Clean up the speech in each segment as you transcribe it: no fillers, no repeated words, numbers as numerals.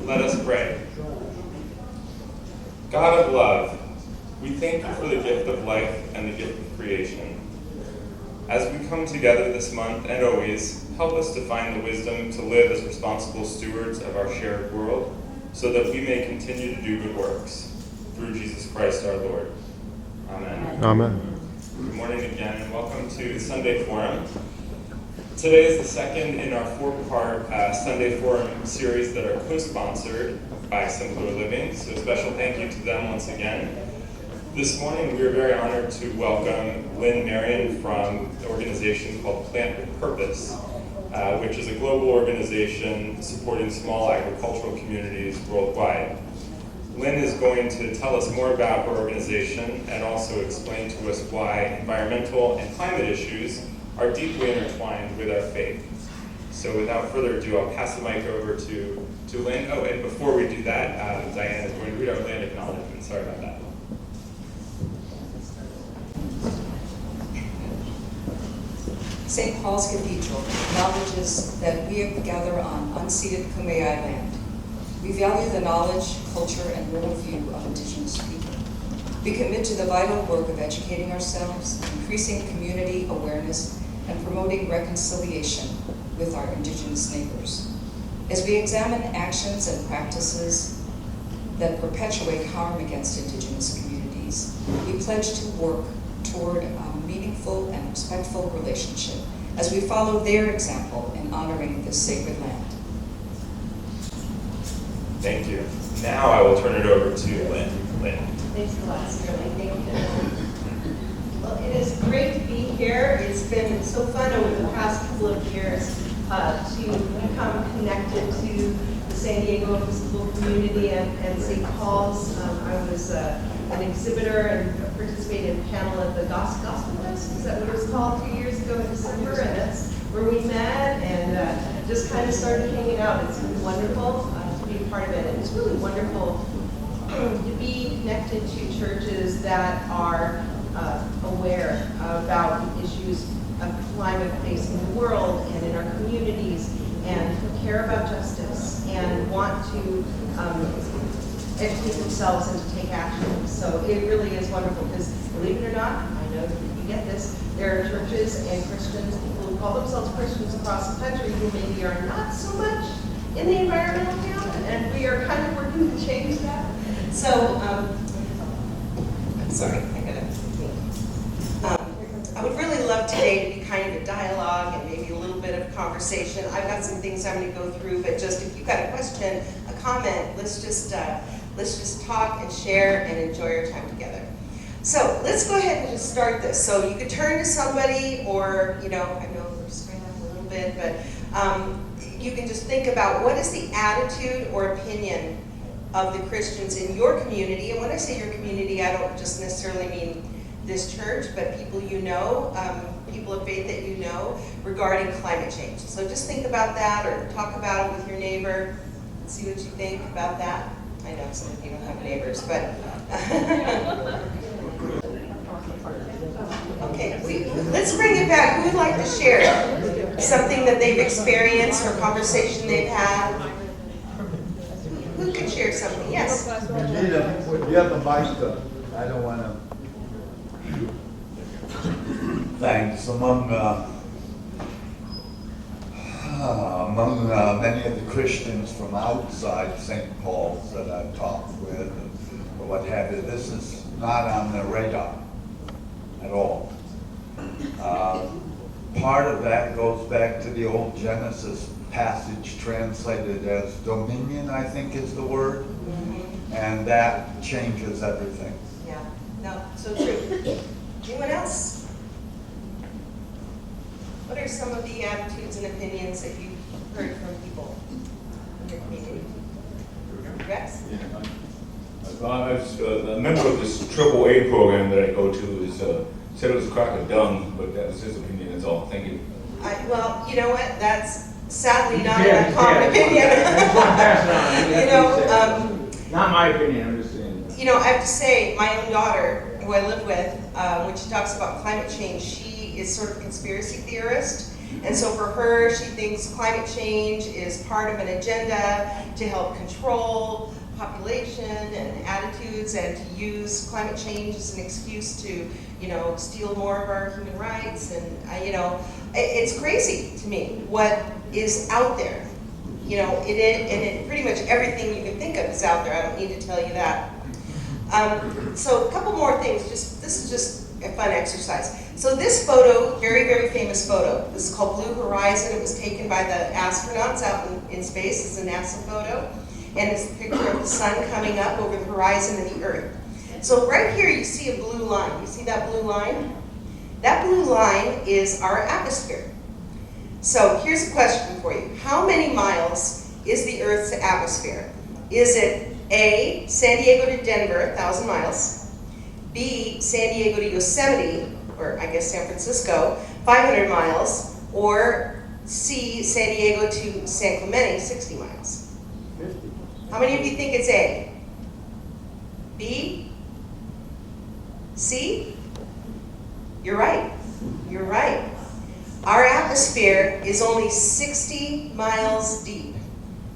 Let us pray. God of love, we thank you for the gift of life and the gift of creation. As we come together this month and always, help us to find the wisdom to live as responsible stewards of our shared world, so that we may continue to do good works. Through Jesus Christ our Lord. Amen. Amen. Good morning again, and welcome to Sunday Forum. Today is the second in our four-part Sunday Forum series that are co-sponsored by Simpler Living, so a special thank you to them once again. This morning we are very honored to welcome Lynn and Marian from an organization called Plant with Purpose, which is a global organization supporting small agricultural communities worldwide. Lynn is going to tell us more about her organization and also explain to us why environmental and climate issues are deeply intertwined with our faith. So without further ado, I'll pass the mic over to Lynn. Oh, and before we do that, Diane is going to read our land acknowledgement. Sorry about that. St. Paul's Cathedral acknowledges that we gather on unceded Kumeyaay land. We value the knowledge, culture, and worldview of Indigenous people. We commit to the vital work of educating ourselves, increasing community awareness, and promoting reconciliation with our Indigenous neighbors. As we examine actions and practices that perpetuate harm against Indigenous communities, we pledge to work toward a meaningful and respectful relationship as we follow their example in honoring this sacred land. Thank you. Now I will turn it over to Lynn. Lynn. Thanks a lot, Sterling. Thank you. Well, it is great to be here. It's been so fun over the past couple of years to become connected to the San Diego Episcopal community and St. Paul's. I was an exhibitor and participated in a panel at the Gospel Fest. Is that what it was called 2 years ago in December? And that's where we met and just kind of started hanging out. It's been wonderful to be a part of it. And it's really wonderful to be connected to churches that are aware about the issues of climate facing the world and in our communities, and who care about justice and want to educate themselves and to take action. So it really is wonderful because, believe it or not, I know that you get this, there are churches and Christians, people who call themselves Christians across the country who maybe are not so much in the environmental camp, and we are kind of working to change that. So, I'm sorry, I would really love today to be kind of a dialogue and maybe a little bit of conversation. I've got some things I'm going to go through, but just if you've got a question, a comment, let's just talk and share and enjoy our time together. So let's go ahead and just start this. So you could turn to somebody, or I know we're screwing up a little bit, but you can just think about what is the attitude or opinion of the Christians in your community. And when I say your community, I don't just necessarily mean this church, but people you know, people of faith that you know, regarding climate change. So just think about that, or talk about it with your neighbor, and see what you think about that. I know some of you don't have neighbors, but okay, let's bring it back. Who would like to share something that they've experienced or conversation they've had? Who could share something? Yes. You have a mic, I don't want to. Thanks. Among many of the Christians from outside St. Paul's that I've talked with, or what have you, this is not on their radar at all. Part of that goes back to the old Genesis passage translated as dominion, I think is the word, and that changes everything. Yeah, no, so true. Anyone else? What are some of the attitudes and opinions that you've heard from people in your community? Rex? Yeah, I was a member of this AAA program that I go to. Is said it was a crock of dung, but that was his opinion. That's all. Thank you. Well, you know what? That's sadly not a common opinion. Not my opinion. I'm just saying. I have to say, my own daughter, who I live with, when she talks about climate change, she is sort of a conspiracy theorist, And so for her, she thinks climate change is part of an agenda to help control population and attitudes, and to use climate change as an excuse to, steal more of our human rights. And, it's crazy to me what is out there. Pretty much everything you can think of is out there. I don't need to tell you that. So a couple more things. This is just a fun exercise. So this photo, very, very famous photo. This is called Blue Horizon. It was taken by the astronauts out in space. It's a NASA photo. And it's a picture of the sun coming up over the horizon and the Earth. So right here you see a blue line. You see that blue line? That blue line is our atmosphere. So here's a question for you. How many miles is the Earth's atmosphere? Is it A, San Diego to Denver, 1,000 miles, B, San Diego to Yosemite, or I guess San Francisco, 500 miles, or C, San Diego to San Clemente, 60 miles? How many of you think it's A? B? C? You're right. You're right. Our atmosphere is only 60 miles deep.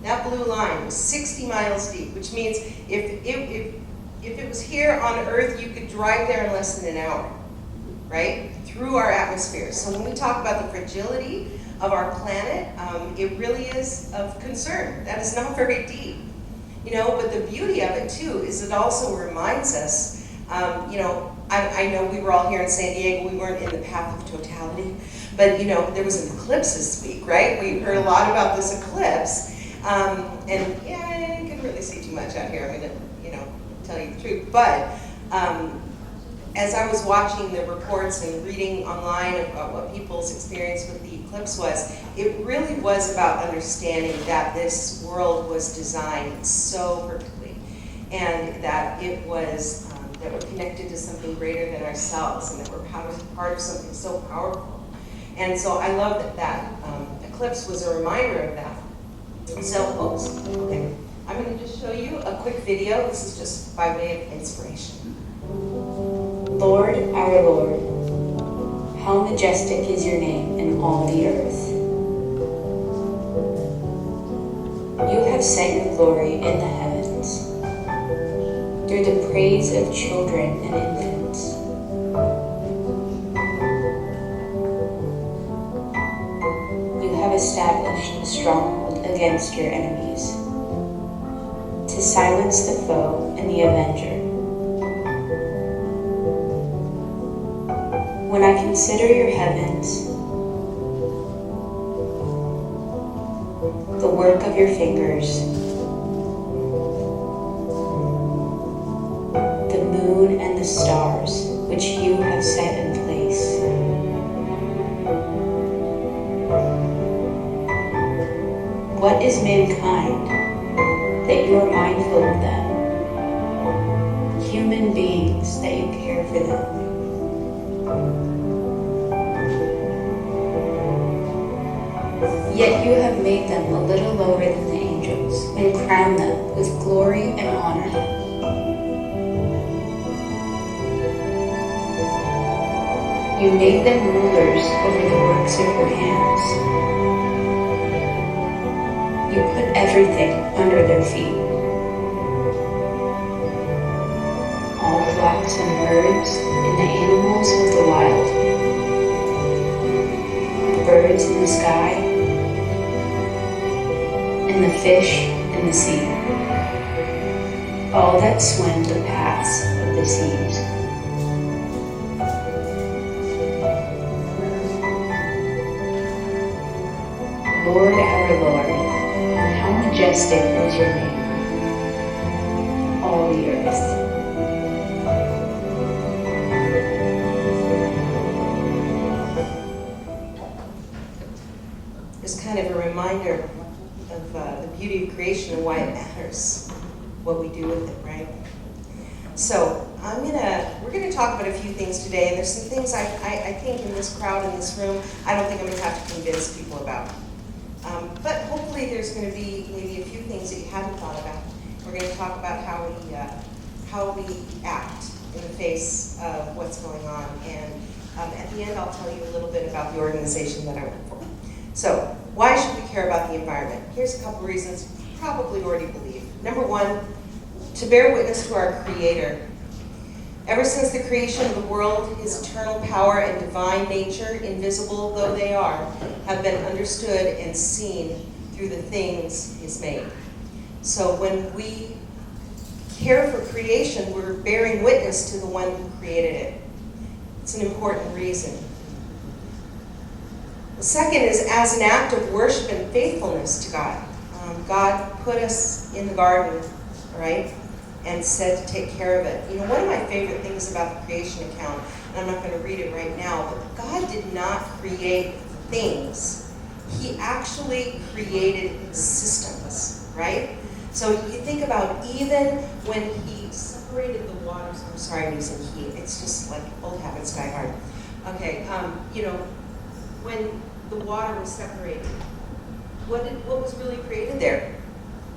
That blue line was 60 miles deep, which means if it was here on Earth, you could drive there in less than an hour, right? Through our atmosphere. So when we talk about the fragility of our planet, it really is of concern. That is not very deep. But the beauty of it too is it also reminds us, I know we were all here in San Diego, we weren't in the path of totality, but there was an eclipse this week, right? We heard a lot about this eclipse, and yeah, I couldn't really see too much out here, I'm gonna, tell you the truth, but as I was watching the reports and reading online about what people's experience with the eclipse was, it really was about understanding that this world was designed so perfectly, and that it was, that we're connected to something greater than ourselves, and that we're part of something so powerful. And so I love that eclipse was a reminder of that. So, okay, I'm going to just show you a quick video. This is just by way of inspiration. Lord, our Lord, how majestic is your name in all the earth. You have set your glory in the heavens, through the praise of children and infants. You have established a stronghold against your enemies, to silence the foe and the avenger. When I consider your heavens, the work of your fingers, the moon and the stars which you have set in place, what is mankind that you are mindful of them? Human beings that you care for them. Yet you have made them a little lower than the angels, and crowned them with glory and honor. You made them rulers over the works of your hands. You put everything under their feet. All the flocks and birds, and the animals of the wild, the birds in the sky, and the fish in the sea, all that swim the paths of the seas. Lord, our Lord, how majestic is your name, all the earth. It's kind of a reminder of the beauty of creation and why it matters what we do with it, right? So we're gonna talk about a few things today, and there's some things I think in this crowd, in this room, I don't think I'm gonna have to convince people about. But hopefully there's going to be maybe a few things that you haven't thought about. We're going to talk about how we act in the face of what's going on, and At the end, I'll tell you a little bit about the organization that I work for. So, why should we care about the environment? Here's a couple reasons you probably already believe. Number one, to bear witness to our Creator. Ever since the creation of the world, His eternal power and divine nature, invisible though they are, have been understood and seen through the things He's made. So when we care for creation, we're bearing witness to the one who created it. It's an important reason. The second is as an act of worship and faithfulness to God. God put us in the garden, right, and said to take care of it. You know, one of my favorite things about the creation account, and I'm not going to read it right now, but God did not create things. He actually created systems, right? So you think about even when He separated the waters. I'm sorry I'm using He. It's just like old habits die hard. Okay, you know, when the water was separated, what was really created there?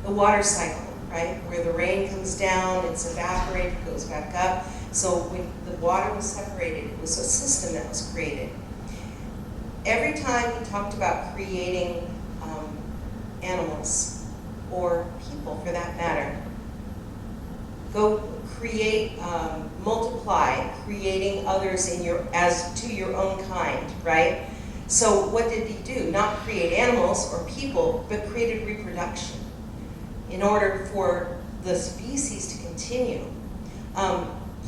The water cycle, right? Where the rain comes down, it's evaporated, goes back up. So when the water was separated, it was a system that was created. Every time He talked about creating animals, or people for that matter, go create, multiply, creating others as to your own kind, right? So what did He do? Not create animals or people, but created reproduction in order for the species to continue.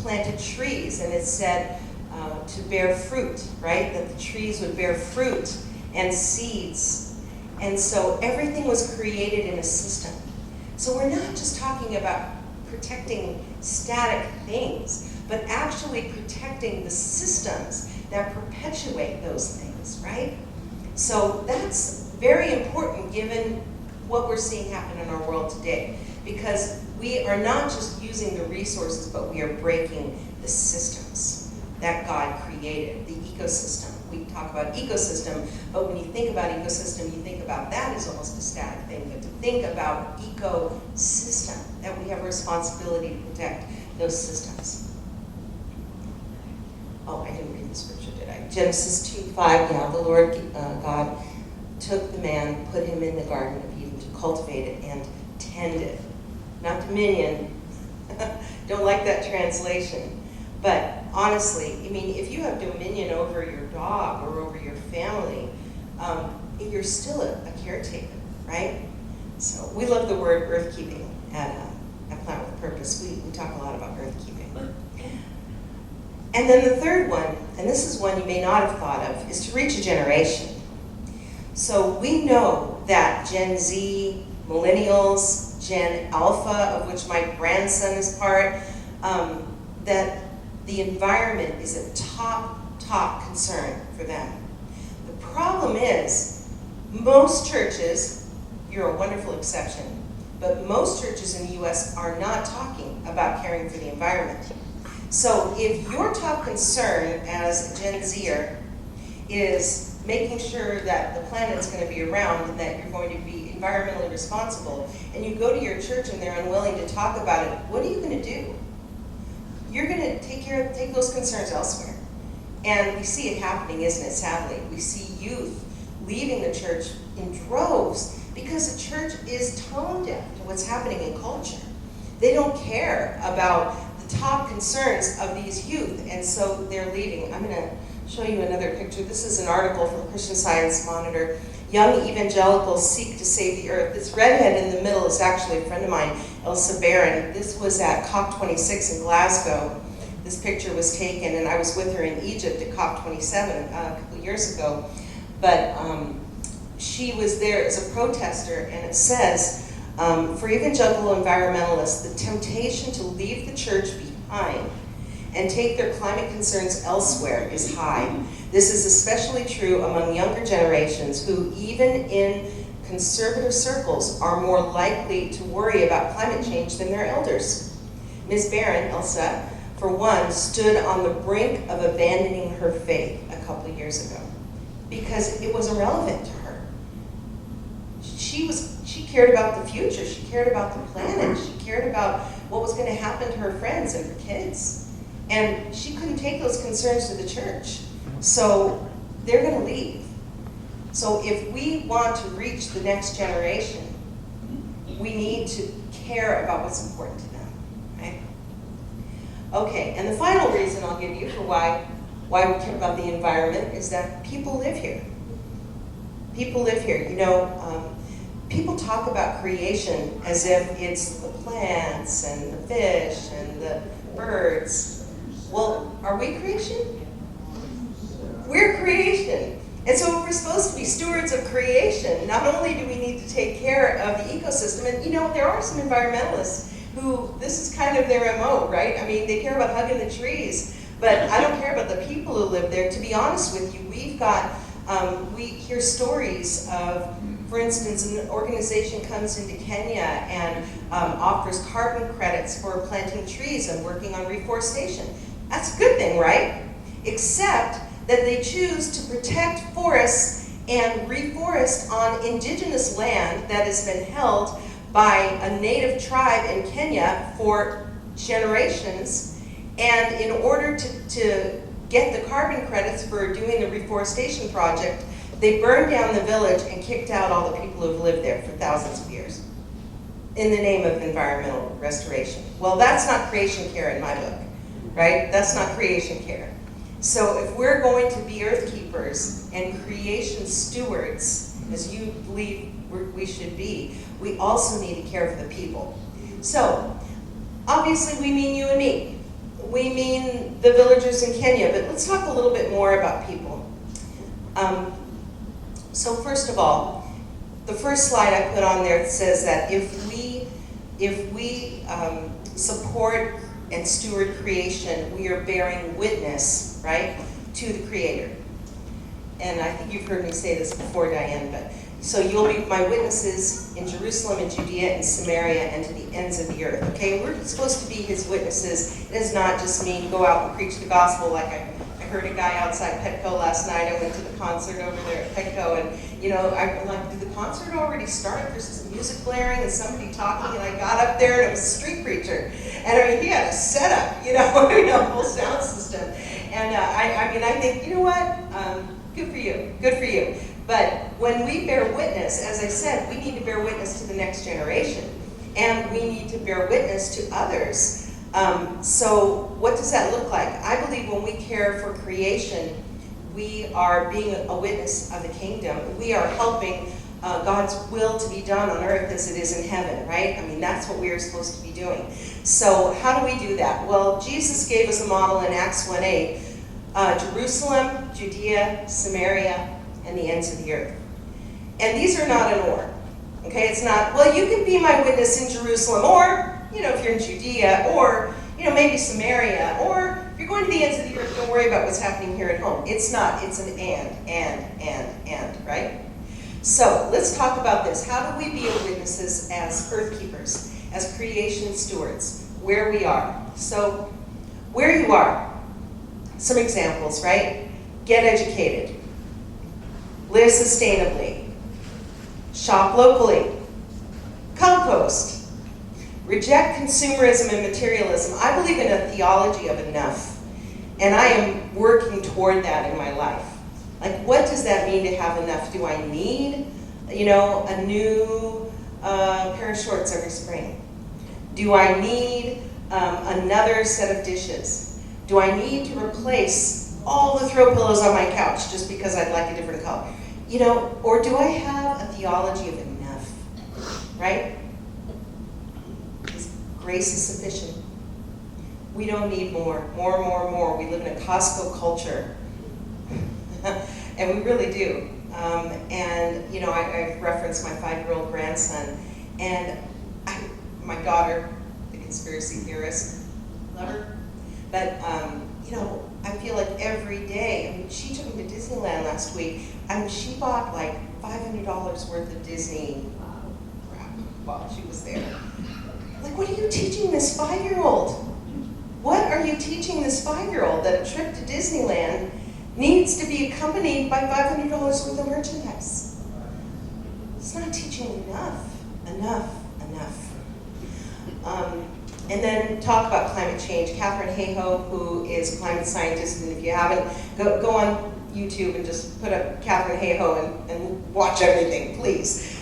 Planted trees, and it said to bear fruit, right? That the trees would bear fruit and seeds. And so everything was created in a system. So we're not just talking about protecting static things, but actually protecting the systems that perpetuate those things, right? So that's very important given what we're seeing happen in our world today, because we are not just using the resources, but we are breaking the systems that God created, the ecosystem. We talk about ecosystem, but when you think about ecosystem, you think about that as almost a static thing, but to think about ecosystem, that we have a responsibility to protect those systems. Oh, I didn't read the scripture, did I? Genesis 2:5, yeah, the Lord God took the man, put him in the Garden of Eden to cultivate it and tend it. Not dominion. Don't like that translation. But honestly, I mean, if you have dominion over your dog or over your family, you're still a caretaker, right? So we love the word earthkeeping at Plant with Purpose. We talk a lot about earthkeeping. And then the third one, and this is one you may not have thought of, is to reach a generation. So we know that Gen Z, millennials, Gen Alpha, of which my grandson is part, that the environment is a top concern for them. The problem is, most churches, you're a wonderful exception, but most churches in the U.S. are not talking about caring for the environment. So if your top concern as a Gen Zer is making sure that the planet's going to be around and that you're going to be environmentally responsible, and you go to your church and they're unwilling to talk about it, what are you going to do? You're going to take those concerns elsewhere. And we see it happening, isn't it, sadly? We see youth leaving the church in droves because the church is tone deaf to what's happening in culture. They don't care about the top concerns of these youth, and so they're leaving. I'm going to show you another picture. This is an article from Christian Science Monitor. Young evangelicals seek to save the earth. This redhead in the middle is actually a friend of mine, Elsa Barron. This was at COP26 in Glasgow. This picture was taken, and I was with her in Egypt at COP27 a couple years ago. But she was there as a protester, and it says, for evangelical environmentalists, the temptation to leave the church behind and take their climate concerns elsewhere is high. This is especially true among younger generations who, even in conservative circles, are more likely to worry about climate change than their elders. Ms. Barron, Elsa, for one, stood on the brink of abandoning her faith a couple of years ago because it was irrelevant to her. She cared about the future. She cared about the planet. She cared about what was going to happen to her friends and her kids. And she couldn't take those concerns to the church. So they're going to leave. So if we want to reach the next generation, we need to care about what's important to them, right? Okay, and the final reason I'll give you for why we care about the environment is that people live here. People live here. You know, people talk about creation as if it's the plants and the fish and the birds. Well, are we creation? We're creation. And so if we're supposed to be stewards of creation, not only do we need to take care of the ecosystem, and you know, there are some environmentalists who, this is kind of their MO, right? I mean, they care about hugging the trees, but I don't care about the people who live there. To be honest with you, we've got, we hear stories of, for instance, an organization comes into Kenya and offers carbon credits for planting trees and working on reforestation. That's a good thing, right? Except that they choose to protect forests and reforest on indigenous land that has been held by a native tribe in Kenya for generations. And in order to get the carbon credits for doing the reforestation project, they burned down the village and kicked out all the people who've lived there for thousands of years in the name of environmental restoration. Well, that's not creation care in my book, right? That's not creation care. So if we're going to be earth keepers and creation stewards, as you believe we should be, we also need to care for the people. So obviously we mean you and me. We mean the villagers in Kenya, but let's talk a little bit more about people. So first of all, the first slide I put on there says that if we support and steward creation, we are bearing witness, right, to the Creator. And I think you've heard me say this before, Diane, but so you'll be my witnesses in Jerusalem and Judea and Samaria and to the ends of the earth. Okay, we're supposed to be His witnesses. It does not just mean go out and preach the gospel like I heard a guy outside Petco last night. I went to the concert over there at Petco, and you know, I'm like, did the concert already start? There's this music blaring and somebody talking, and I got up there and it was a street preacher. And I mean, he had a setup, you know, a whole sound system. And I mean, I think, you know what? Good for you. Good for you. But when we bear witness, as I said, we need to bear witness to the next generation. And we need to bear witness to others. So what does that look like? I believe when we care for creation, we are being a witness of the kingdom. We are helping God's will to be done on earth as it is in heaven, right? I mean, that's what we are supposed to be doing. So how do we do that? Well, Jesus gave us a model in Acts 1:8. Jerusalem, Judea, Samaria, and the ends of the earth. And these are not an or. Okay, it's not, well, you can be my witness in Jerusalem, or, you know, if you're in Judea, or, you know, maybe Samaria, or if you're going to the ends of the earth, don't worry about what's happening here at home. It's not. It's an and, right? So let's talk about this. How do we be witnesses as earth keepers, as creation stewards, where we are? So where you are, some examples, right? Get educated, live sustainably, shop locally, compost, reject consumerism and materialism. I believe in a theology of enough, and I am working toward that in my life. Like, what does that mean to have enough? Do I need, you know, a new pair of shorts every spring? Do I need another set of dishes? Do I need to replace all the throw pillows on my couch just because I'd like a different color? You know, or do I have a theology of enough, right? Because grace is sufficient. We don't need more. We live in a Costco culture. And we really do. And, you know, I referenced my 5-year-old grandson, and my daughter, the conspiracy theorist, love her. But, you know, I feel like every day, I mean, she took me to Disneyland last week, and she bought like $500 worth of Disney crap while she was there. Like, what are you teaching this 5-year-old? What are you teaching this 5-year-old that a trip to Disneyland needs to be accompanied by $500 worth of merchandise? It's not teaching enough. And then talk about climate change. Catherine Hayhoe, who is a climate scientist, and if you haven't, go on YouTube and just put up Catherine Hayhoe and watch everything, please.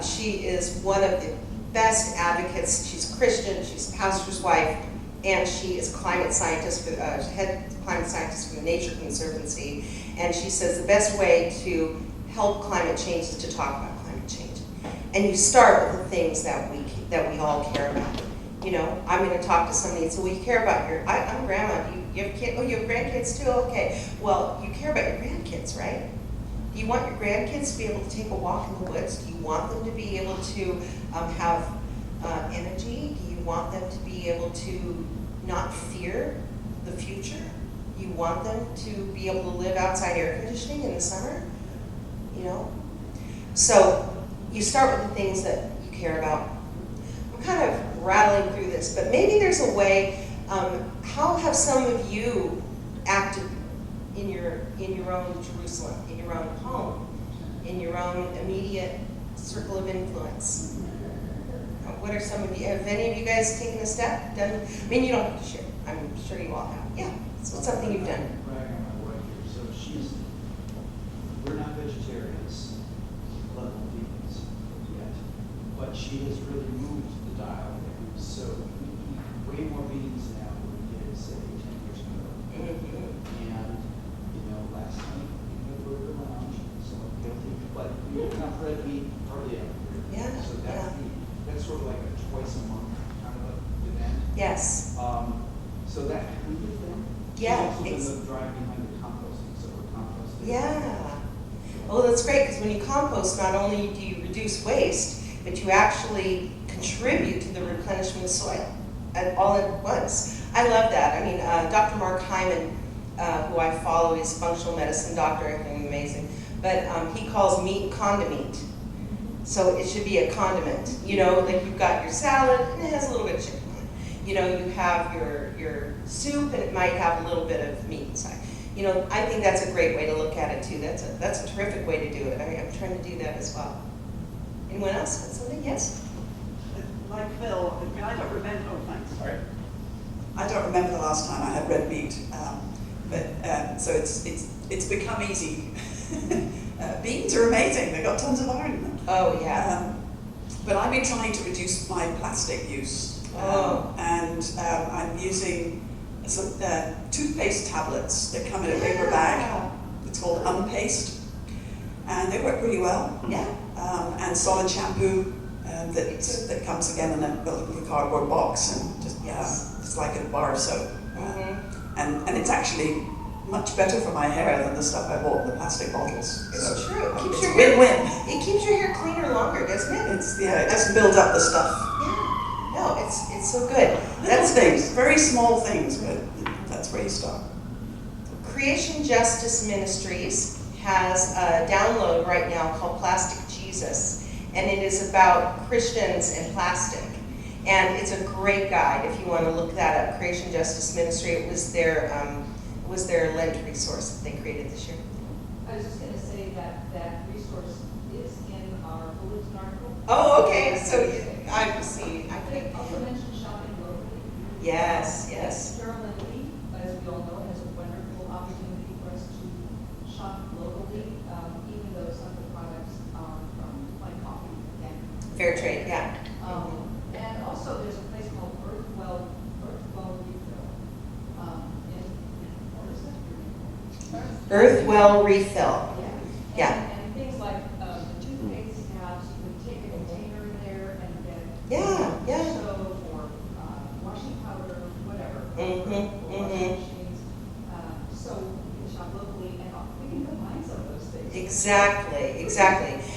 She is one of the best advocates. She's Christian, she's a pastor's wife, and she is climate scientist for head climate scientist for the Nature Conservancy. And she says the best way to help climate change is to talk about climate change. And you start with the things that we all care about. You know, I'm going to talk to somebody and say, well, you care about I'm grandma, do you have kids? Oh, you have grandkids too? Okay. Well, you care about your grandkids, right? Do you want your grandkids to be able to take a walk in the woods? Do you want them to be able to have energy? Do you want them to be able to not fear the future? Do you want them to be able to live outside air conditioning in the summer? You know? So you start with the things that you care about. I'm kind of rattling through this, but maybe there's a way, how have some of you acted in your own Jerusalem, in your own home, in your own immediate circle of influence? What are some of you, have any of you guys taken a step? Done? I mean, you don't have to share. I'm sure you all have. Yeah, so it's something you've done. Brag on my wife here. So we're not vegetarians, level vegans yet, but she has really moved the dial. So we eat way more beans now than we did, say, 10 years ago. And, you know, last night we had a burger lounge, so guilty, but we eat enough red meat hardly ever. Yeah, So that's sort of like a twice a month kind of an event. Yes. So that kind of thing. Yeah, She's also been the drive behind the composting, so we're composting. Yeah. Well, that's great, because when you compost, not only do you reduce waste, but you actually contribute to the replenishment of soil all at once. I love that. I mean, Dr. Mark Hyman, who I follow, is a functional medicine doctor, I think amazing, but he calls meat condiment. So it should be a condiment. You know, like you've got your salad, and it has a little bit of chicken on it. You know, you have your soup, and it might have a little bit of meat inside. You know, I think that's a great way to look at it too. That's a terrific way to do it. I mean, I'm trying to do that as well. Anyone else got something? Yes? Like Phil, I don't remember. Oh, thanks. All right. I don't remember the last time I had red meat, so it's become easy. Beans are amazing. They've got tons of iron in them. Oh yeah. But I've been trying to reduce my plastic use, and I'm using some toothpaste tablets that come in a paper bag. It's called Unpaste, and they work pretty well. Yeah. And solid shampoo that comes again in a little cardboard box, and just it's like a bar of soap. And it's actually much better for my hair than the stuff I bought in the plastic bottles. It's true. It keeps It's your hair win-win. It keeps your hair cleaner longer, doesn't it? It doesn't build up the stuff. Yeah. No, it's so good. That's things, very small things, but that's where you start. Creation Justice Ministries has a download right now called Plastic Jesus, and it is about Christians and plastic. And it's a great guide if you want to look that up. Creation Justice Ministry. It was their Lent resource that they created this year. I was just going to say that resource is in our bulletin article. Oh, okay. So I've seen. I think. Also mentioned shopping locally. Yes. Carolyn Lee, as we all know, has a wonderful opportunity for us to shop locally, even though some of the products are from like coffee and Fair trade. Yeah. And also, there's a place called Earthwell Refill. Earthwell Refill. Yeah. And things like the toothpaste tabs, you can take a container in there and get soap or washing powder, whatever. Washing machines. So we can shop locally, and we can combine some of those things. Exactly.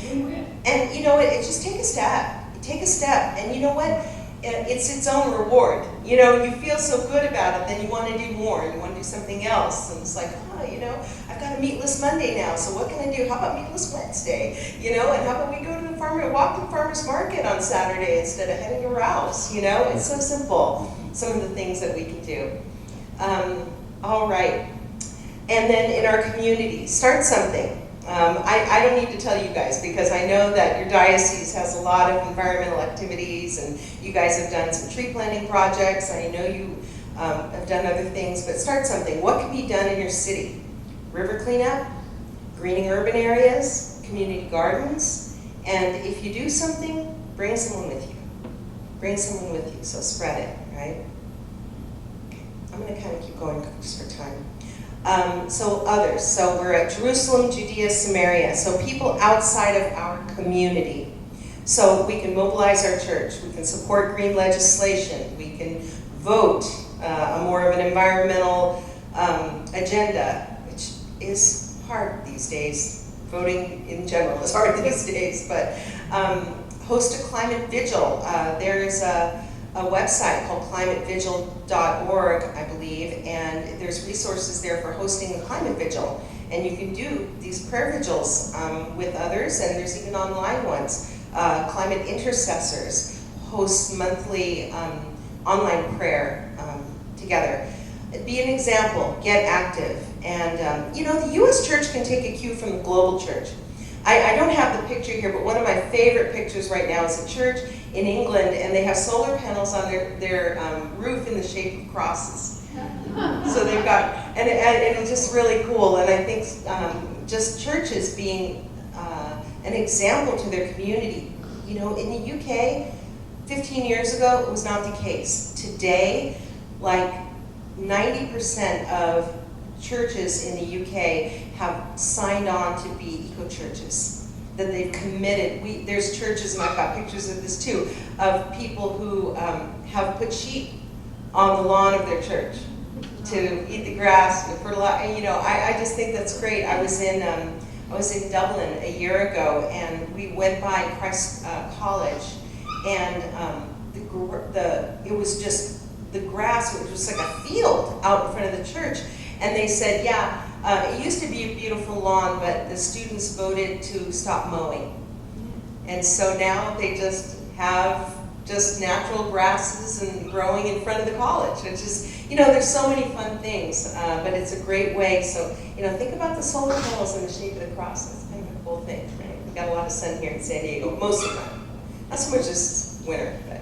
Win-win. And you know what? It just take a step. Take a step, and you know what? It's its own reward. You know, you feel so good about it, then you want to do more. You want to do something else, and it's like, you know, I've got a meatless Monday now. So what can I do? How about meatless Wednesday? You know, and how about we go to walk to the farmers market on Saturday instead of heading to Rouse? You know, it's so simple. Some of the things that we can do. All right, and then in our community, start something. I don't need to tell you guys, because I know that your diocese has a lot of environmental activities, and you guys have done some tree planting projects. I know you have done other things, but start something. What can be done in your city? River cleanup, greening urban areas, community gardens, and if you do something, bring someone with you. Bring someone with you, so spread it, right? Okay. I'm going to kind of keep going just for time. So others, so we're at Jerusalem, Judea, Samaria, so people outside of our community. So we can mobilize our church, we can support green legislation, we can vote a more of an environmental agenda, which is hard these days. Voting in general is hard these days, but host a climate vigil. There's a website called climatevigil.org, I believe, and there's resources there for hosting the climate vigil. And you can do these prayer vigils with others, and there's even online ones. Climate intercessors host monthly online prayer together. Be an example, get active. And you know, the U.S. church can take a cue from the global church. I don't have the picture here, but one of my favorite pictures right now is a church in England, and they have solar panels on their roof in the shape of crosses. So they've got, and it's just really cool. And I think just churches being an example to their community. You know, in the UK, 15 years ago, it was not the case. Today, like 90% of churches in the UK have signed on to be eco-churches, that they've committed. There's churches, and I've got pictures of this too, of people who have put sheep on the lawn of their church to eat the grass, to fertilize. You know, I just think that's great. I was in Dublin a year ago, and we went by Christ College, and it was just the grass was just like a field out in front of the church. And they said, yeah, it used to be a beautiful lawn, but the students voted to stop mowing. And so now they just have just natural grasses and growing in front of the college. It's just, you know, there's so many fun things, but it's a great way. So, you know, think about the solar panels in the shape of the cross. That's kind of a cool thing, right? We've got a lot of sun here in San Diego, most of the time. Not so much this winter, but.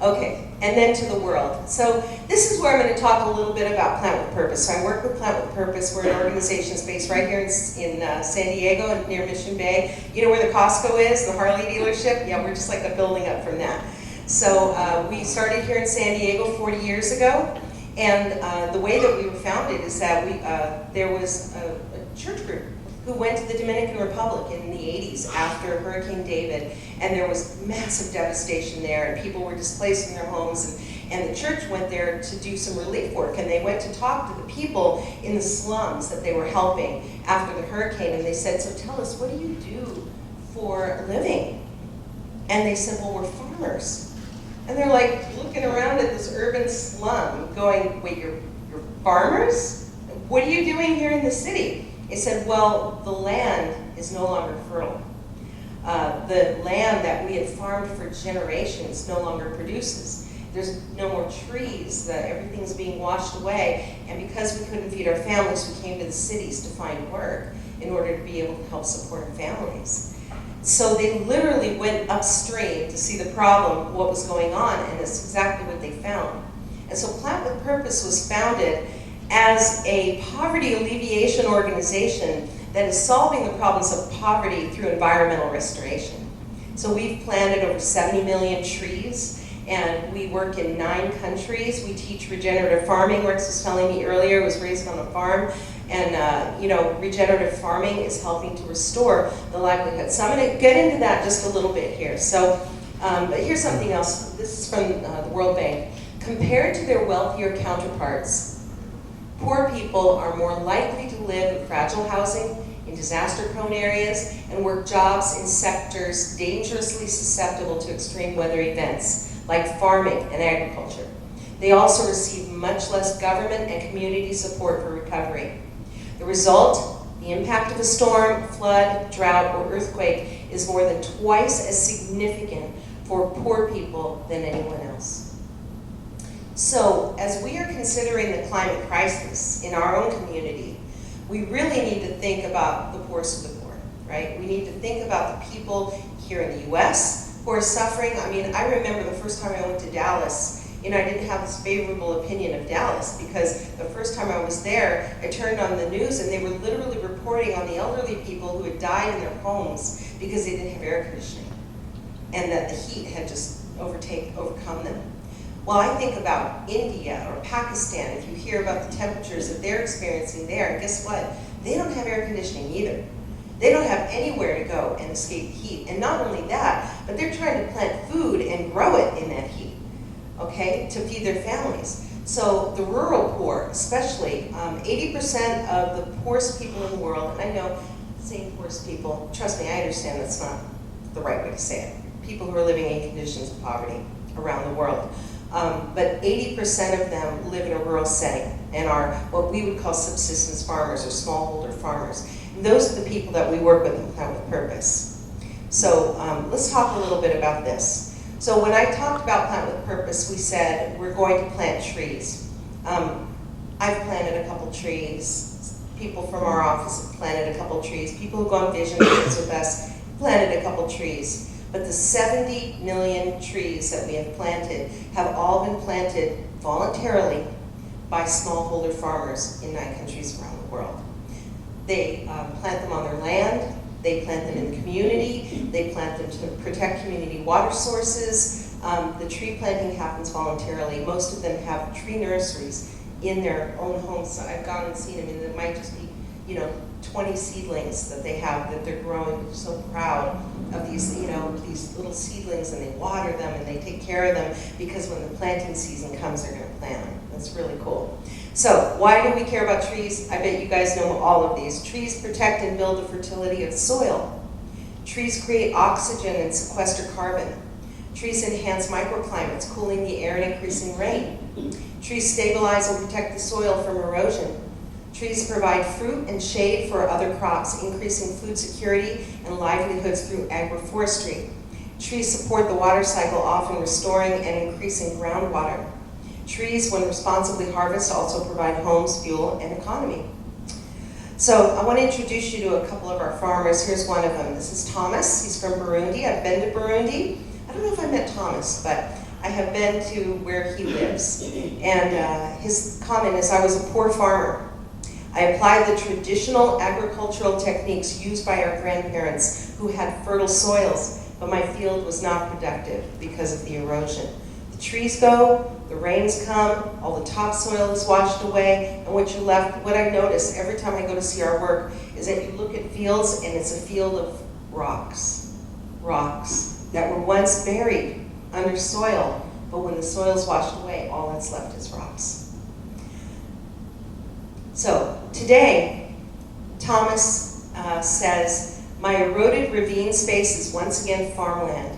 Okay, and then to the world. So this is where I'm going to talk a little bit about Plant with Purpose. So I work with Plant with Purpose. We're an organization based right here in San Diego and near Mission Bay. You know where the Costco is, the Harley dealership? Yeah, we're just like a building up from that. So we started here in San Diego 40 years ago. And the way that we were founded is that there was a church group who went to the Dominican Republic in the 80s after Hurricane David, and there was massive devastation there, and people were displaced from their homes, and the church went there to do some relief work, and they went to talk to the people in the slums that they were helping after the hurricane, and they said, so tell us, what do you do for a living? And they said, well, we're farmers. And they're like looking around at this urban slum going, wait, you're farmers? What are you doing here in the city? They said, well, the land is no longer fertile. The land that we had farmed for generations no longer produces. There's no more trees, everything's being washed away, and because we couldn't feed our families, we came to the cities to find work in order to be able to help support our families. So they literally went upstream to see the problem, what was going on, and that's exactly what they found. And so Plant with Purpose was founded as a poverty alleviation organization that is solving the problems of poverty through environmental restoration. So we've planted over 70 million trees, and we work in 9 countries. We teach regenerative farming. Rex was telling me earlier, was raised on a farm, and you know, regenerative farming is helping to restore the livelihood. So I'm going to get into that just a little bit here. So, but here's something else. This is from the World Bank. Compared to their wealthier counterparts, poor people are more likely to live in fragile housing, in disaster-prone areas, and work jobs in sectors dangerously susceptible to extreme weather events, like farming and agriculture. They also receive much less government and community support for recovery. The result, the impact of a storm, flood, drought, or earthquake is more than twice as significant for poor people than anyone else. So, as we are considering the climate crisis in our own community, we really need to think about the poorest of the poor, right? We need to think about the people here in the US who are suffering. I mean, I remember the first time I went to Dallas, I didn't have this favorable opinion of Dallas because the first time I was there, I turned on the news and they were literally reporting on the elderly people who had died in their homes because they didn't have air conditioning and that the heat had just overcome them. Well, I think about India or Pakistan, if you hear about the temperatures that they're experiencing there, and guess what? They don't have air conditioning either. They don't have anywhere to go and escape the heat. And not only that, but they're trying to plant food and grow it in that heat, okay, to feed their families. So the rural poor, especially, 80% of the poorest people in the world, and I know saying poorest people, trust me, I understand that's not the right way to say it. People who are living in conditions of poverty around the world. But 80% of them live in a rural setting and are what we would call subsistence farmers or smallholder farmers. And those are the people that we work with in Plant with Purpose. So let's talk a little bit about this. So when I talked about Plant with Purpose, we said we're going to plant trees. I've planted a couple trees. People from our office have planted a couple trees. People who go on vision trips with us planted a couple trees. But the 70 million trees that we have planted have all been planted voluntarily by smallholder farmers in 9 countries around the world. They plant them on their land, they plant them in the community, they plant them to protect community water sources. The tree planting happens voluntarily. Most of them have tree nurseries in their own homes. So I've gone and seen them, and it might just be, 20 seedlings that they have that they're growing. They're so proud of these, these little seedlings, and they water them and they take care of them because when the planting season comes, they're going to plant them. That's really cool. So why do we care about trees? I bet you guys know all of these. Trees protect and build the fertility of the soil. Trees create oxygen and sequester carbon. Trees enhance microclimates, cooling the air and increasing rain. Trees stabilize and protect the soil from erosion. Trees provide fruit and shade for other crops, increasing food security and livelihoods through agroforestry. Trees support the water cycle, often restoring and increasing groundwater. Trees, when responsibly harvested, also provide homes, fuel, and economy. So I want to introduce you to a couple of our farmers. Here's one of them. This is Thomas. He's from Burundi. I've been to Burundi. I don't know if I met Thomas, but I have been to where he lives. And his comment is, I was a poor farmer. I applied the traditional agricultural techniques used by our grandparents who had fertile soils, but my field was not productive because of the erosion. The trees go, the rains come, all the topsoil is washed away, and what you're left, what I notice every time I go to see our work is that you look at fields and it's a field of rocks that were once buried under soil, but when the soil's washed away, all that's left is rocks. So today, Thomas says, my eroded ravine space is once again farmland.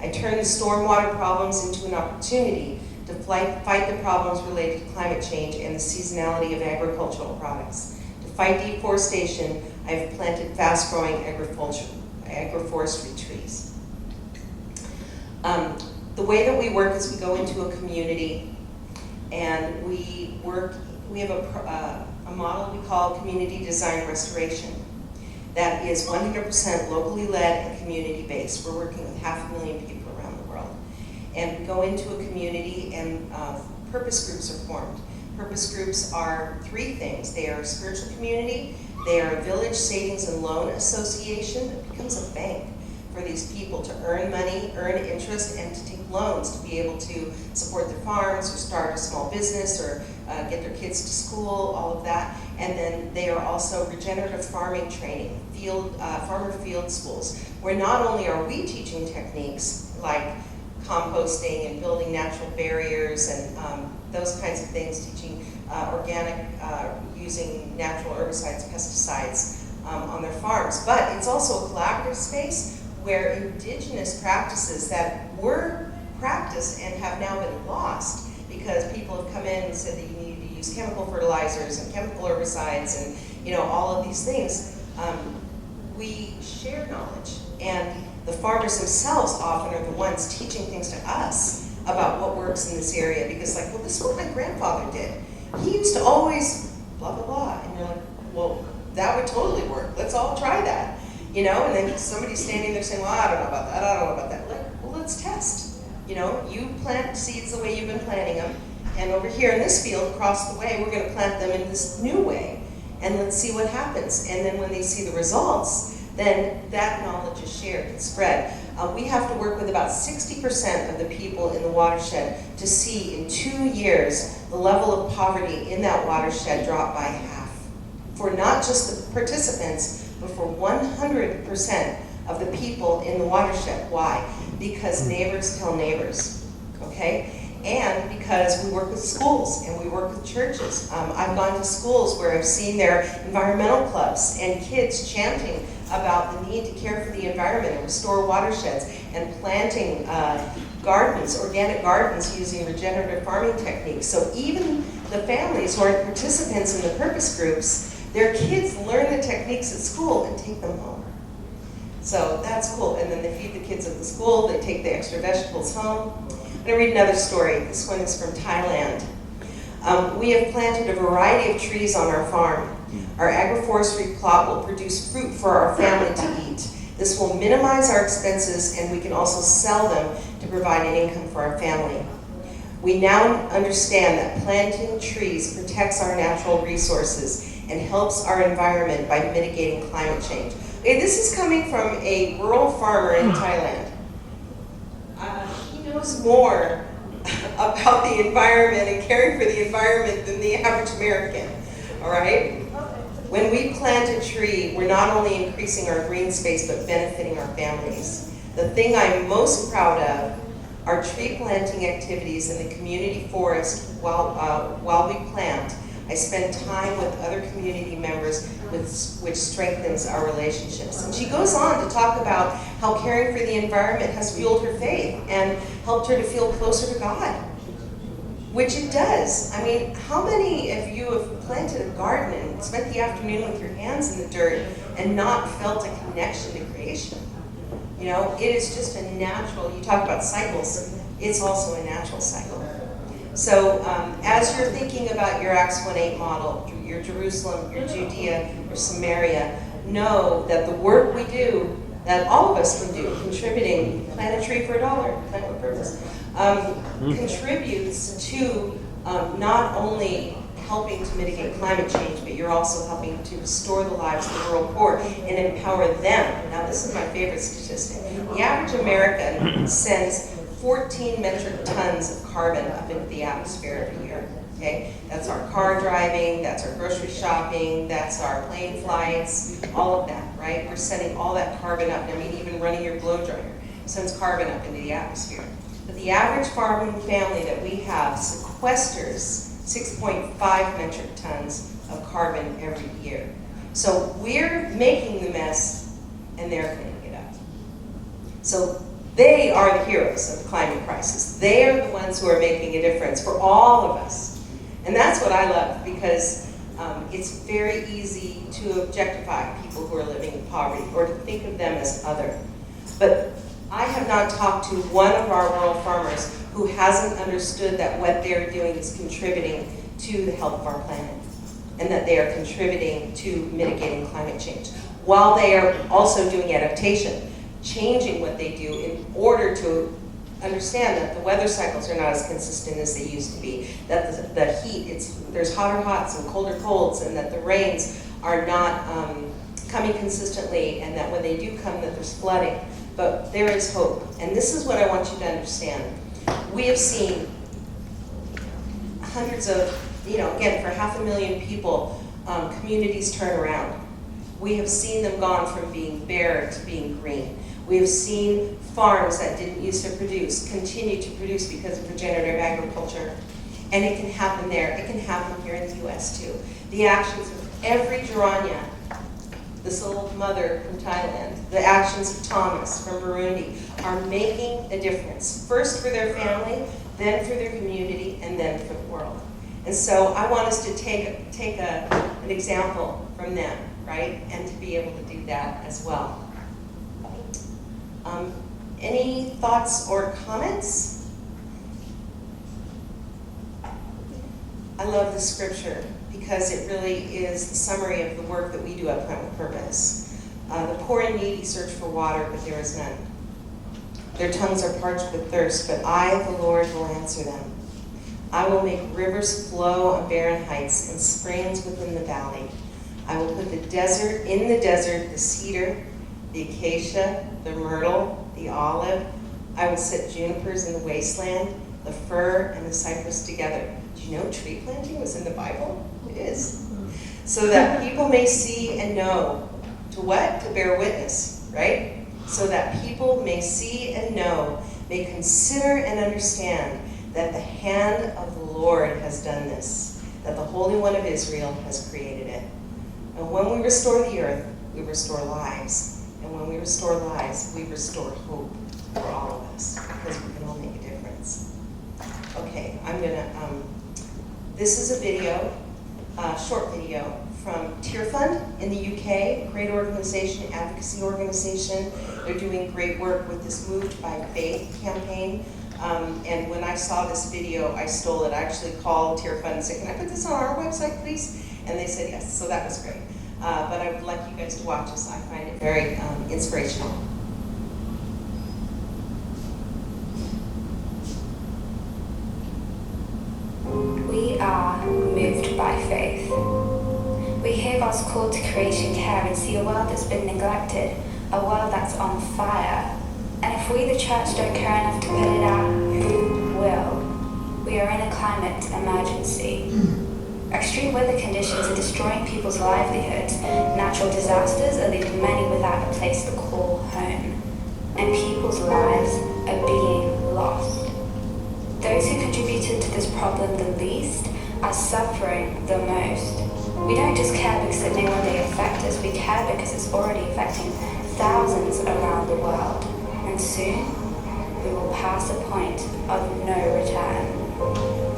I turned the stormwater problems into an opportunity to fight the problems related to climate change and the seasonality of agricultural products. To fight deforestation, I have planted fast-growing agroforestry trees. The way that we work is we go into a community and we have a model we call community design restoration that is 100% locally led and community based. We're working with 500,000 people around the world. And we go into a community and purpose groups are formed. Purpose groups are 3 things. They are a spiritual community, they are a village savings and loan association that becomes a bank for these people to earn money, earn interest, and to take loans to be able to support their farms or start a small business or get their kids to school, all of that. And then they are also regenerative farming training, farmer field schools, where not only are we teaching techniques like composting and building natural barriers and those kinds of things, teaching organic, using natural herbicides, pesticides on their farms, but it's also a collaborative space where indigenous practices that were practiced and have now been lost because people have come in and said that you need to use chemical fertilizers and chemical herbicides and all of these things. We share knowledge, and the farmers themselves often are the ones teaching things to us about what works in this area because this is what my grandfather did. He used to always blah, blah, blah, and you're like, well, that would totally work. Let's all try that. You know, and then somebody's standing there saying, well, I don't know about that, I don't know about that. Like, well, let's test. You know, you plant seeds the way you've been planting them, and over here in this field, across the way, we're going to plant them in this new way, and let's see what happens. And then when they see the results, then that knowledge is shared and spread. We have to work with about 60% of the people in the watershed to see in 2 years the level of poverty in that watershed drop by half. For not just the participants, but for 100% of the people in the watershed. Why? Because neighbors tell neighbors, okay? And because we work with schools and we work with churches. I've gone to schools where I've seen their environmental clubs and kids chanting about the need to care for the environment and restore watersheds and planting gardens, organic gardens using regenerative farming techniques. So even the families who are participants in the purpose groups, their kids learn the techniques at school and take them home. So that's cool. And then they feed the kids at the school, they take the extra vegetables home. I'm going to read another story. This one is from Thailand. We have planted a variety of trees on our farm. Our agroforestry plot will produce fruit for our family to eat. This will minimize our expenses, and we can also sell them to provide an income for our family. We now understand that planting trees protects our natural resources and helps our environment by mitigating climate change. Okay, this is coming from a rural farmer in Thailand. He knows more about the environment and caring for the environment than the average American, all right? When we plant a tree, we're not only increasing our green space, but benefiting our families. The thing I'm most proud of are tree planting activities in the community forest while we plant. I spend time with other community members, which strengthens our relationships. And she goes on to talk about how caring for the environment has fueled her faith and helped her to feel closer to God, which it does. I mean, how many of you have planted a garden and spent the afternoon with your hands in the dirt and not felt a connection to creation? You know, it is just a natural, you talk about cycles, it's also a natural cycle. So as you're thinking about your Acts 1:8 model, your Jerusalem, your Judea, your Samaria, know that the work we do, that all of us can do, contributing, plant a tree for $1, plant with purpose, contributes to not only helping to mitigate climate change, but you're also helping to restore the lives of the rural poor and empower them. Now this is my favorite statistic. The average American sends 14 metric tons of carbon up into the atmosphere every year, okay? That's our car driving, that's our grocery shopping, that's our plane flights, all of that, right? We're sending all that carbon up. I mean, even running your blow dryer sends carbon up into the atmosphere. But the average farming family that we have sequesters 6.5 metric tons of carbon every year. So we're making the mess, and they're cleaning it up. So they are the heroes of the climate crisis. They are the ones who are making a difference for all of us. And that's what I love, because it's very easy to objectify people who are living in poverty or to think of them as other. But I have not talked to one of our rural farmers who hasn't understood that what they're doing is contributing to the health of our planet, and that they are contributing to mitigating climate change, while they are also doing adaptation, changing what they do in order to understand that the weather cycles are not as consistent as they used to be, that the heat, there's hotter hots and colder colds, and that the rains are not coming consistently, and that when they do come, that there's flooding. But there is hope, and this is what I want you to understand. We have seen hundreds of, again, for 500,000 people, communities turn around. We have seen them gone from being bare to being green. We have seen farms that didn't used to produce continue to produce because of regenerative agriculture. And it can happen there. It can happen here in the US too. The actions of every Jiranya, this little mother from Thailand, the actions of Thomas from Burundi are making a difference. First for their family, then for their community, and then for the world. And so I want us to take an example from them, right? And to be able to do that as well. Any thoughts or comments? I love the scripture. because it really is the summary of the work that we do at Plant with Purpose. The poor and needy search for water, but there is none. Their tongues are parched with thirst, but I, the Lord, will answer them. I will make rivers flow on barren heights and springs within the valley. I will put in the desert, the cedar, the acacia, the myrtle, the olive. I will set junipers in the wasteland, the fir and the cypress together. Do you know tree planting was in the Bible? It is. So that people may see and know. To what? To bear witness, right? So that people may see and know, may consider and understand that the hand of the Lord has done this, that the Holy One of Israel has created it. And when we restore the earth, we restore lives. And when we restore lives, we restore hope for all of us, because we can all make a difference. Okay, this is a video, short video, from Tear Fund in the UK, great organization, advocacy organization. They're doing great work with this Moved by Faith campaign. And when I saw this video, I stole it. I actually called Tear Fund and said, can I put this on our website, please? And they said yes, so that was great. But I would like you guys to watch this. I find it very inspirational. We are moved by faith. We hear God's call to creation care and see a world that's been neglected, a world that's on fire. And if we, the church, don't care enough to put it out, who will? We are in a climate emergency. Extreme weather conditions are destroying people's livelihoods. Natural disasters are leaving many without a place to call home. And people's lives are being lost. Those who contributed to this problem the least are suffering the most. We don't just care because it may one day affect us, we care because it's already affecting thousands around the world. And soon, we will pass a point of no return.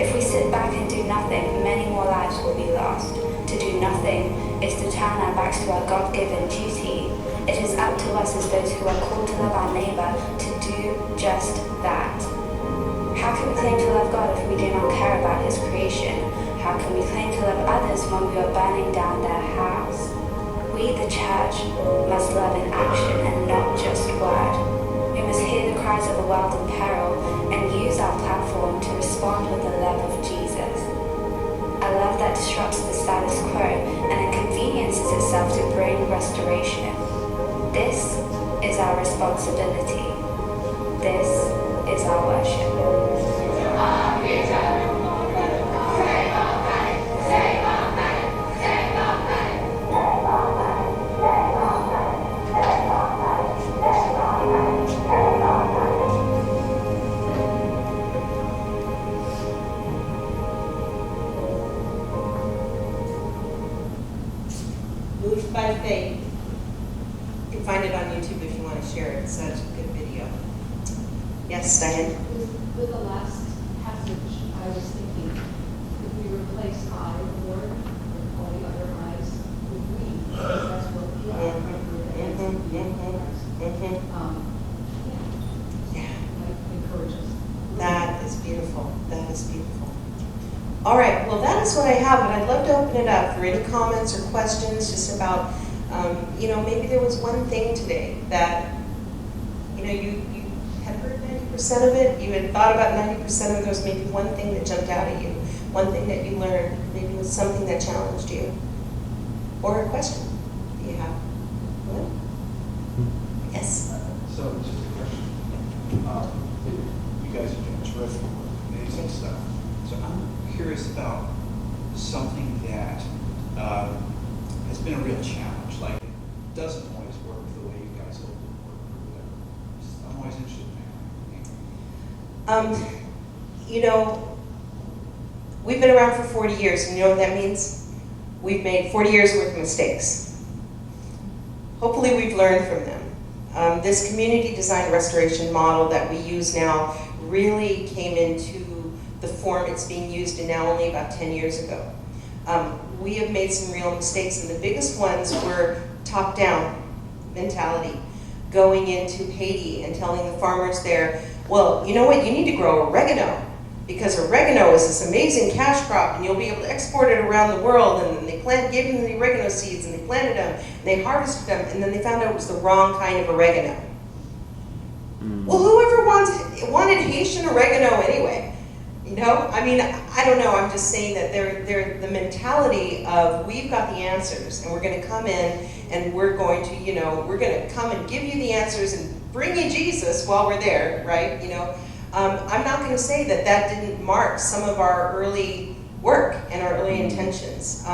If we sit back and do nothing, many more lives will be lost. To do nothing is to turn our backs to our God-given duty. It is up to us as those who are called to love our neighbor to do just that. How can we claim to love God if we do not care about His creation? How can we claim to love others when we are burning down their house? We, the church, must love in action and not just word. We must hear the cries of the world in peril and use our platform to respond with the love of Jesus. A love that disrupts the status quo and inconveniences itself to bring restoration. This is our responsibility. This is our worship. Moved by Faith. You can find it on YouTube if you want to share it. It's such a good video. Yes, Diane? With the last passage, I was thinking, if we replace I, the Lord, with all the other I's with we, because that's what we are. Yeah. I encourage us. That is beautiful. That is beautiful. All right, well, that is what I have, but I'd love to open it up for any comments or questions just about, maybe there was one thing today that, you had heard 90% of it, you had thought about 90% of it, there was maybe one thing that jumped out at you, one thing that you learned, maybe it was something that challenged you, or a question that you have. What? Yes? So, just a question. You guys are doing terrific work, amazing stuff. So I'm curious about something that has been a real challenge, like it doesn't always work the way you guys hope it would work or whatever. I'm always interested in that. We've been around for 40 years, and you know what that means? We've made 40 years worth of mistakes. Hopefully we've learned from them. This community design restoration model that we use now really came into the form it's being used in now only about 10 years ago. We have made some real mistakes, and the biggest ones were top-down mentality, going into Haiti and telling the farmers there, well, you know what, you need to grow oregano. Because oregano is this amazing cash crop, and you'll be able to export it around the world. And they gave them the oregano seeds, and they planted them, and they harvested them, and then they found out it was the wrong kind of oregano. Well, whoever wanted Haitian oregano anyway? You know, I mean, I don't know. I'm just saying that they're the mentality of we've got the answers, and we're going to come in, and we're going to, you know, we're going to come and give you the answers and bring you Jesus while we're there, right? You know, I'm not going to say that that didn't mark some of our early work and our early intentions.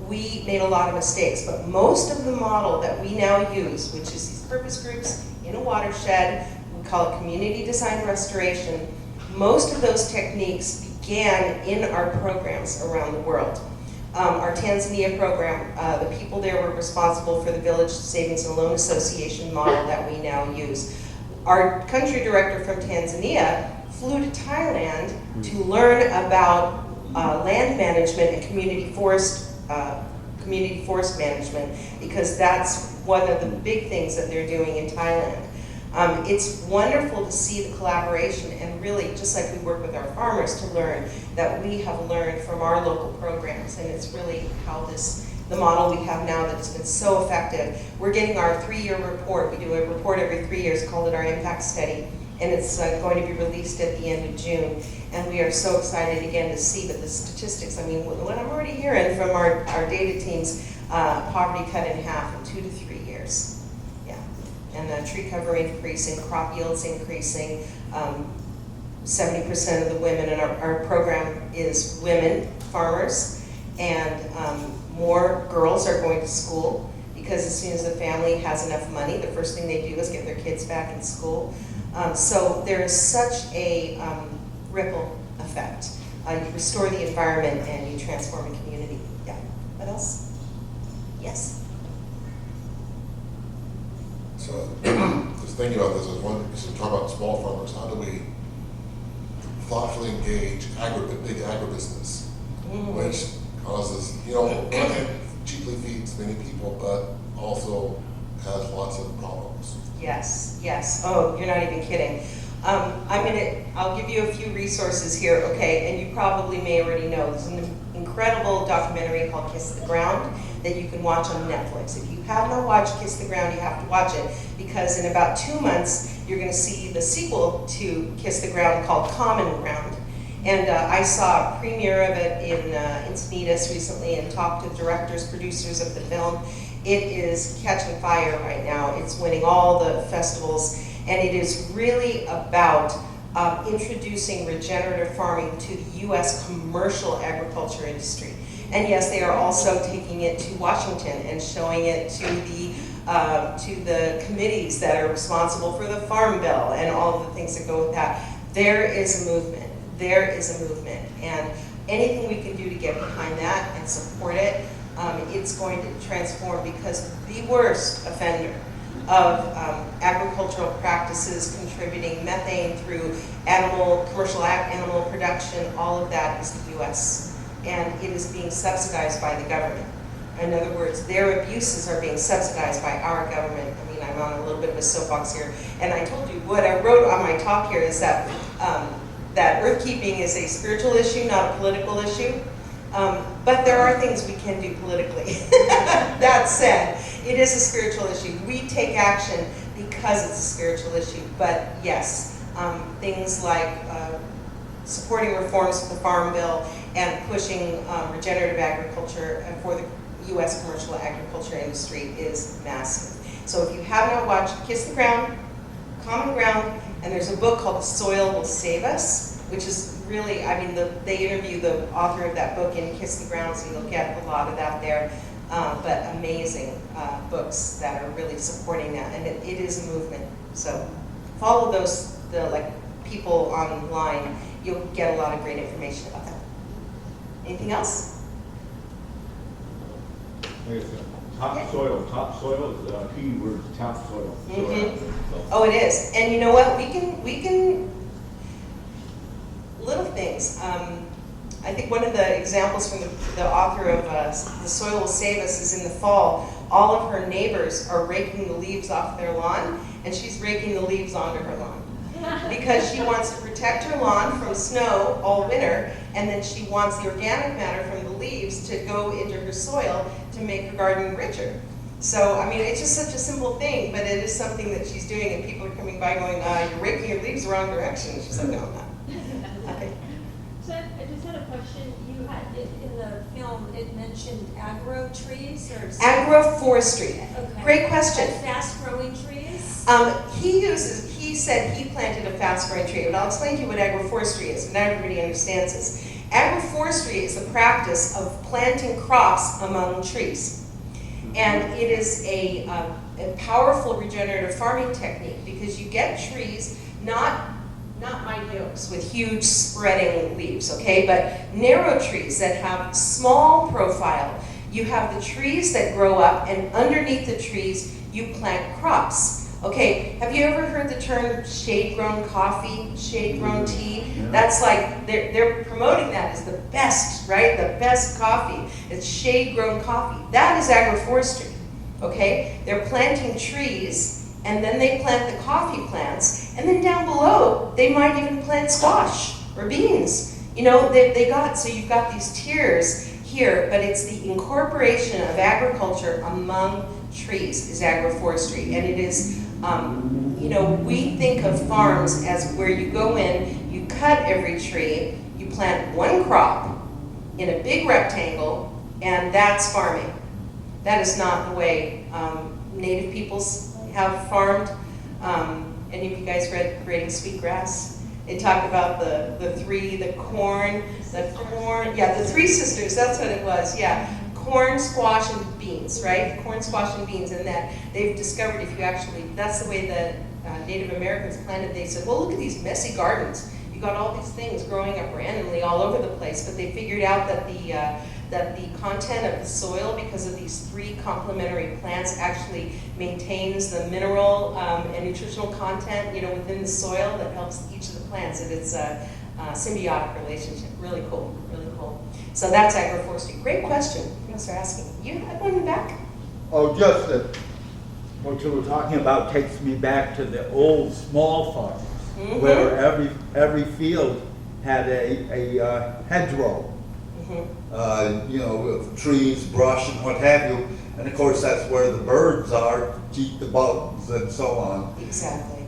We made a lot of mistakes, but most of the model that we now use, which is these purpose groups in a watershed, we call it community design restoration. Most of those techniques began in our programs around the world. Our Tanzania program, the people there were responsible for the Village Savings and Loan Association model that we now use. Our country director from Tanzania flew to Thailand to learn about land management and community forest management, because that's one of the big things that they're doing in Thailand. It's wonderful to see the collaboration, and really, just like we work with our farmers, to learn that we have learned from our local programs, and it's really how the model we have now that has been so effective. We're getting our 3-year report. We do a report every 3 years, called it our impact study, and it's going to be released at the end of June. And we are so excited again to see that the statistics, I mean, what I'm already hearing from our data teams, poverty cut in half in 2 to 3 years. And tree cover increasing, crop yields increasing. 70% of the women in our program is women farmers, and more girls are going to school, because as soon as the family has enough money, the first thing they do is get their kids back in school. So there is such a ripple effect. You restore the environment and you transform a community. Yeah. What else? Yes. So, just thinking about this, I was wondering, so talk about small farmers, how do we thoughtfully engage big agribusiness, which causes, you know, cheaply feeds many people, but also has lots of problems. Yes, yes. Oh, you're not even kidding. I'll give you a few resources here, okay, and you probably may already know. There's an incredible documentary called Kiss the Ground that you can watch on Netflix. If you have not watched Kiss the Ground, you have to watch it, because in about 2 months, you're going to see the sequel to Kiss the Ground called Common Ground. And I saw a premiere of it in Encinitas recently and talked to directors, producers of the film. It is catching fire right now. It's winning all the festivals, and it is really about introducing regenerative farming to the U.S. commercial agriculture industry. And yes, they are also taking it to Washington and showing it to the committees that are responsible for the Farm Bill and all of the things that go with that. There is a movement. There is a movement. And anything we can do to get behind that and support it, it's going to transform, because the worst offender of agricultural practices contributing methane through commercial animal production, all of that is the U.S. And it is being subsidized by the government. In other words, their abuses are being subsidized by our government. I mean, I'm on a little bit of a soapbox here. And I told you, what I wrote on my talk here is that that earthkeeping is a spiritual issue, not a political issue. But there are things we can do politically. That said, it is a spiritual issue. We take action because it's a spiritual issue. But yes, things like supporting reforms to the Farm Bill and pushing regenerative agriculture for the U.S. commercial agriculture industry is massive. So if you have not watched Kiss the Ground, Common Ground, and there's a book called The Soil Will Save Us, which is really, I mean, they interview the author of that book in Kiss the Ground, so you'll get a lot of that there. But amazing books that are really supporting that, and it is a movement. So follow the people online. You'll get a lot of great information about that. Anything else? Topsoil. Topsoil is the key word. Topsoil. Oh, it is. And you know what? We can little things. I think one of the examples from the author of The Soil Will Save Us is in the fall, all of her neighbors are raking the leaves off their lawn, and she's raking the leaves onto her lawn. because she wants to protect her lawn from snow all winter, and then she wants the organic matter from the leaves to go into her soil to make her garden richer. So, I mean, it's just such a simple thing, but it is something that she's doing, and people are coming by going, you're raking your leaves the wrong direction. She's like, no, I'm not. Okay. So I just had a question. You had, in the film, it mentioned agro trees or? Agroforestry. Okay. Great question. And fast-growing trees? He said he planted a fast-growing tree, but I'll explain to you what agroforestry is, but not everybody understands this. Agroforestry is the practice of planting crops among trees. And it is a powerful regenerative farming technique because you get trees, not mighty oaks with huge spreading leaves, okay, but narrow trees that have small profile. You have the trees that grow up, and underneath the trees, you plant crops. Okay, have you ever heard the term shade-grown coffee, shade-grown tea? That's like, they're promoting that as the best, right? The best coffee. It's shade-grown coffee. That is agroforestry, okay? They're planting trees, and then they plant the coffee plants, and then down below, they might even plant squash or beans. You know, so you've got these tiers here, but it's the incorporation of agriculture among trees is agroforestry, and it is, you know, we think of farms as where you go in, you cut every tree, you plant one crop in a big rectangle, and that's farming. That is not the way Native peoples have farmed. Any of you guys read Creating Sweetgrass? They talked about the three sisters, that's what it was, yeah. Corn, squash, and beans, right? Corn, squash, and beans, and that they've discovered if you actually, that's the way that Native Americans planted. They said, well, look at these messy gardens. You got all these things growing up randomly all over the place, but they figured out that the content of the soil, because of these three complementary plants, actually maintains the mineral and nutritional content, you know, within the soil that helps each of the plants, and it's a symbiotic relationship. Really cool, really cool. So that's agroforestry. Great question. Thanks for asking. You had one in the back? Oh, just that what you were talking about takes me back to the old small farms, where every field had a hedgerow. You know, with trees, brush, and what have you. And of course, that's where the birds are, keep the bugs and so on. Exactly.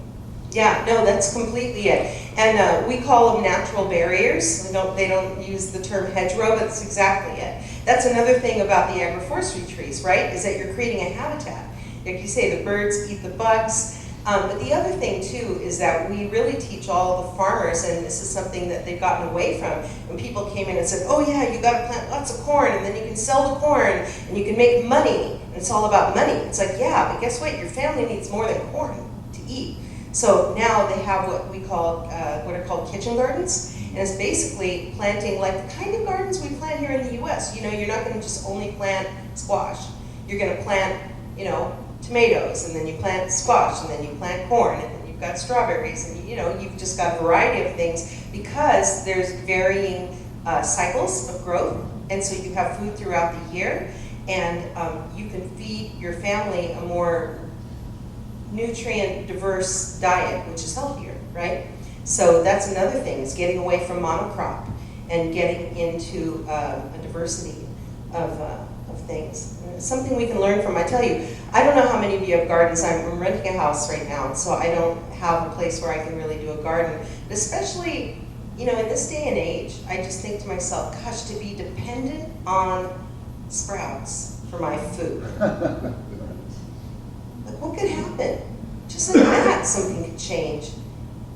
Yeah, no, that's completely it. And we call them natural barriers. They don't use the term hedgerow, but that's exactly it. That's another thing about the agroforestry trees, right? Is that you're creating a habitat. Like you say, the birds eat the bugs. But the other thing too is that we really teach all the farmers, and this is something that they've gotten away from, when people came in and said, oh yeah, you gotta plant lots of corn, and then you can sell the corn, and you can make money, and it's all about money. It's like, yeah, but guess what? Your family needs more than corn to eat. So now they have what we call, what are called kitchen gardens, and it's basically planting like the kind of gardens we plant here in the US. You know, you're not gonna just only plant squash. You're gonna plant, you know, tomatoes, and then you plant squash, and then you plant corn, and then you've got strawberries, and you know, you've just got a variety of things because there's varying cycles of growth, and so you have food throughout the year, and you can feed your family a more nutrient diverse diet, which is healthier, right? So that's another thing, is getting away from monocrop and getting into a diversity of things. It's something we can learn from. I tell you, I don't know how many of you have gardens. I'm renting a house right now, so I don't have a place where I can really do a garden. But especially, you know, in this day and age, I just think to myself, gosh, to be dependent on sprouts for my food. Like, what could happen? Just like that, something could change.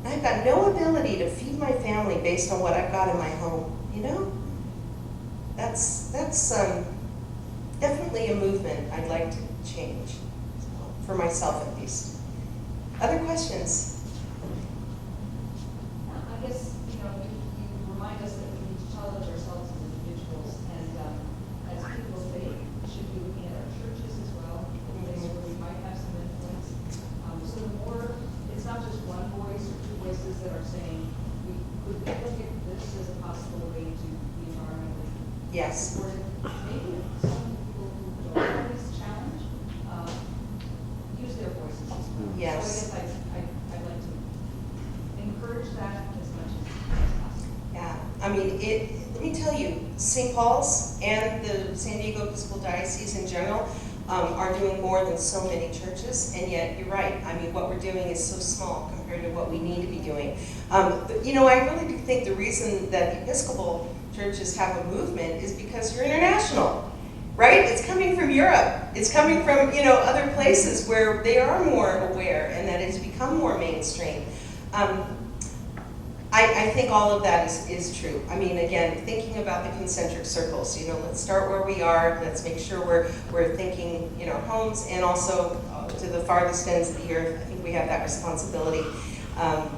And I've got no ability to feed my family based on what I've got in my home, you know? That's definitely a movement I'd like to change, for myself at least. Other questions? I guess, you know, you remind us that we need to challenge ourselves as individuals, and as people, they should be looking at our churches as well, a place where we might have some influence. So the more, it's not just one voice or two voices that are saying, we could look at this as a possible way to be environmentally supported. Maybe some people who don't have this challenge use their voices as well. Yes. So I guess I'd like to let me tell you, St. Paul's and the San Diego Episcopal Diocese in general are doing more than so many churches, and yet you're right. I mean, what we're doing is so small compared to what we need to be doing. You know, I really do think the reason that the Episcopal churches have a movement is because you're international, right? It's coming from Europe. It's coming from, you know, other places where they are more aware and that it's become more mainstream. I think all of that is true. I mean, again, thinking about the concentric circles, you know, let's start where we are. Let's make sure we're thinking, you know, homes and also to the farthest ends of the earth. I think we have that responsibility.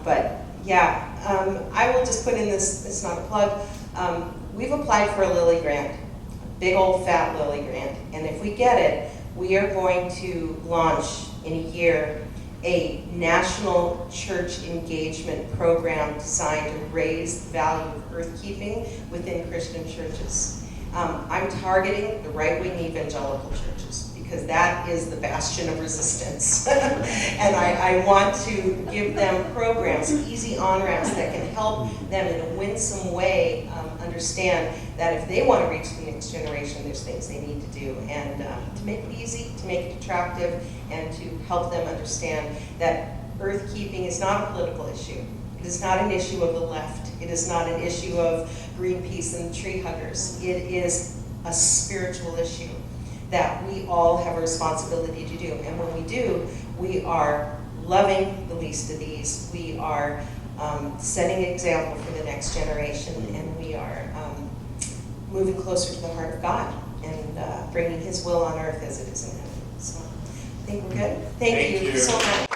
But yeah, I will just put in this, it's not a plug. We've applied for a Lilly grant, a big old fat Lilly grant. And if we get it, we are going to launch in a year a national church engagement program designed to raise the value of earthkeeping within Christian churches. I'm targeting the right-wing evangelical churches because that is the bastion of resistance. And I want to give them programs, easy on-ramps that can help them in a winsome way understand that if they want to reach the next generation, there's things they need to do. And to make it easy, to make it attractive, and to help them understand that earthkeeping is not a political issue. It is not an issue of the left. It is not an issue of Greenpeace and tree huggers. It is a spiritual issue that we all have a responsibility to do. And when we do, we are loving the least of these. We are setting an example for the next generation, and we are moving closer to the heart of God and bringing His will on earth as it is in heaven. So I think we're good. Thank you so much.